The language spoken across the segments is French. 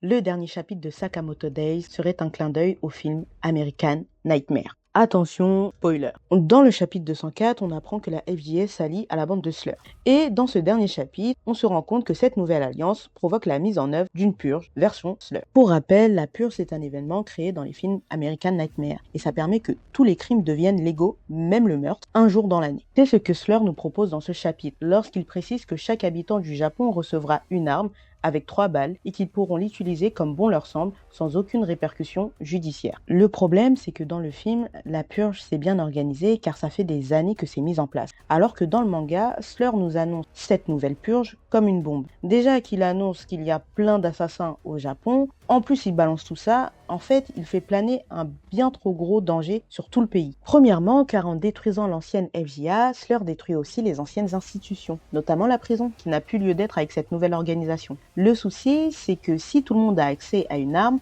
le dernier chapitre de Sakamoto Days serait un clin d'œil au film American Nightmare. Attention, spoiler. Dans le chapitre 204, on apprend que la FJS s'allie à la bande de Slur. Et dans ce dernier chapitre, on se rend compte que cette nouvelle alliance provoque la mise en œuvre d'une purge version Slur. Pour rappel, la purge c'est un événement créé dans les films American Nightmare et ça permet que tous les crimes deviennent légaux, même le meurtre, un jour dans l'année. C'est ce que Slur nous propose dans ce chapitre lorsqu'il précise que chaque habitant du Japon recevra une arme avec 3 balles et qu'ils pourront l'utiliser comme bon leur semble sans aucune répercussion judiciaire. Le problème, c'est que dans le film, la purge s'est bien organisée car ça fait des années que c'est mis en place. Alors que dans le manga, Slur nous annonce cette nouvelle purge comme une bombe. Déjà qu'il annonce qu'il y a plein d'assassins au Japon, en plus il balance tout ça, en fait il fait planer un bien trop gros danger sur tout le pays. Premièrement, car en détruisant l'ancienne FJA, Slur détruit aussi les anciennes institutions, notamment la prison, qui n'a plus lieu d'être avec cette nouvelle organisation. Le souci, c'est que si tout le monde a accès à une arme,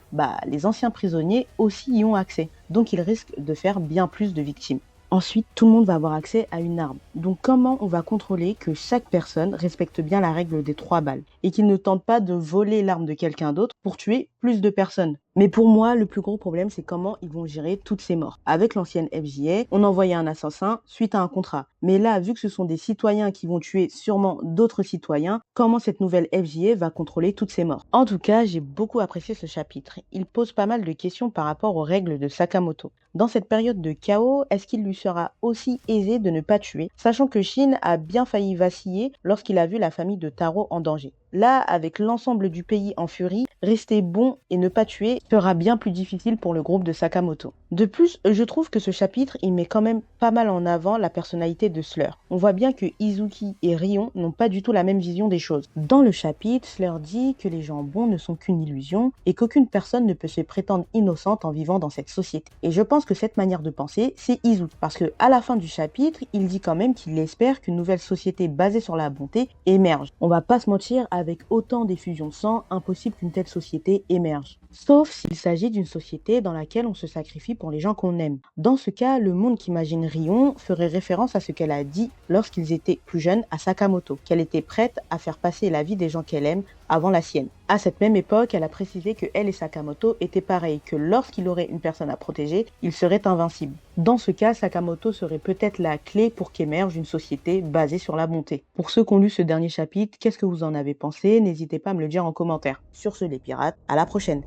les anciens prisonniers aussi y ont accès. Donc ils risquent de faire bien plus de victimes. Ensuite, tout le monde va avoir accès à une arme. Donc comment on va contrôler que chaque personne respecte bien la règle des 3 balles et qu'il ne tente pas de voler l'arme de quelqu'un d'autre pour tuer plus de personnes? Mais pour moi, le plus gros problème, c'est comment ils vont gérer toutes ces morts. Avec l'ancienne FJA, on envoyait un assassin suite à un contrat. Mais là, vu que ce sont des citoyens qui vont tuer sûrement d'autres citoyens, comment cette nouvelle FJA va contrôler toutes ces morts? En tout cas, j'ai beaucoup apprécié ce chapitre. Il pose pas mal de questions par rapport aux règles de Sakamoto. Dans cette période de chaos, est-ce qu'il lui sera aussi aisé de ne pas tuer, sachant que Shin a bien failli vaciller lorsqu'il a vu la famille de Taro en danger? Là, avec l'ensemble du pays en furie, rester bon et ne pas tuer sera bien plus difficile pour le groupe de Sakamoto. De plus, je trouve que ce chapitre, il met quand même pas mal en avant la personnalité de Slur. On voit bien que Izuki et Rion n'ont pas du tout la même vision des choses. Dans le chapitre, Slur dit que les gens bons ne sont qu'une illusion et qu'aucune personne ne peut se prétendre innocente en vivant dans cette société. Et je pense que cette manière de penser, c'est Izuki. Parce que à la fin du chapitre, il dit quand même qu'il espère qu'une nouvelle société basée sur la bonté émerge. On va pas se mentir, avec autant d'effusions de sang, impossible qu'une telle société émerge. Sauf s'il s'agit d'une société dans laquelle on se sacrifie pour les gens qu'on aime. Dans ce cas, le monde qu'imagine Rion ferait référence à ce qu'elle a dit lorsqu'ils étaient plus jeunes à Sakamoto, qu'elle était prête à faire passer la vie des gens qu'elle aime avant la sienne. À cette même époque, elle a précisé que elle et Sakamoto étaient pareils, que lorsqu'il aurait une personne à protéger, il serait invincible. Dans ce cas, Sakamoto serait peut-être la clé pour qu'émerge une société basée sur la bonté. Pour ceux qui ont lu ce dernier chapitre, qu'est-ce que vous en avez pensé? N'hésitez pas à me le dire en commentaire. Sur ce les pirates, à la prochaine!